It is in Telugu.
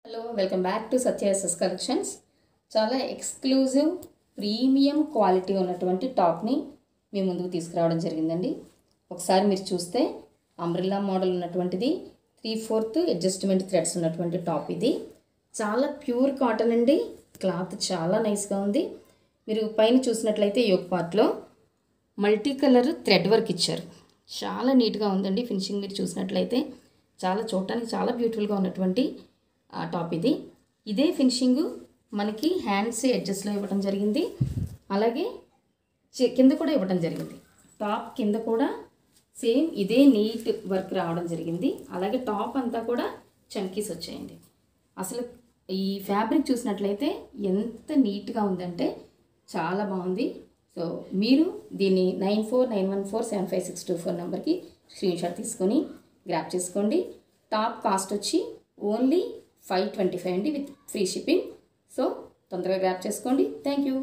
Hello welcome back to Satya SS collections. చాలా ఎక్స్క్లూజివ్ ప్రీమియం క్వాలిటీ ఉన్నటువంటి టాప్ని మీ ముందుకు తీసుకురావడం జరిగిందండి. ఒకసారి మీరు చూస్తే అంబ్రెల్లా మోడల్ ఉన్నటువంటిది 3/4 అడ్జస్ట్మెంట్ థ్రెడ్స్ ఉన్నటువంటి టాప్ ఇది. చాలా ప్యూర్ కాటన్ అండి. క్లాత్ చాలా నైస్గా ఉంది. మీరు పైన చూసినట్లయితే యోక్ పార్ట్లో మల్టీ కలర్ థ్రెడ్ వర్క్ ఇచ్చారు. చాలా నీట్గా ఉందండి. ఫినిషింగ్ మీరు చూసినట్లయితే చాలా చూడటానికి చాలా బ్యూటిఫుల్గా ఉన్నటువంటి టాప్ ఇది. ఇదే ఫినిషింగ్ మనకి హ్యాండ్స్ ఎడ్జస్ట్లో ఇవ్వడం జరిగింది. అలాగే కింద కూడా ఇవ్వడం జరిగింది. టాప్ కింద కూడా సేమ్ ఇదే నీట్ వర్క్ రావడం జరిగింది. అలాగే టాప్ అంతా కూడా చంకీస్ వచ్చాయండి. అసలు ఈ ఫ్యాబ్రిక్ చూసినట్లయితే ఎంత నీట్గా ఉందంటే చాలా బాగుంది. సో మీరు దీన్ని 9491475624 నెంబర్కి స్క్రీన్ షాట్ తీసుకొని గ్రాప్ చేసుకోండి. టాప్ కాస్ట్ వచ్చి ఓన్లీ 525 అండి విత్ ఫ్రీ షిప్పింగ్. సో తొందరగా గ్రాప్ చేసుకోండి. Thank you.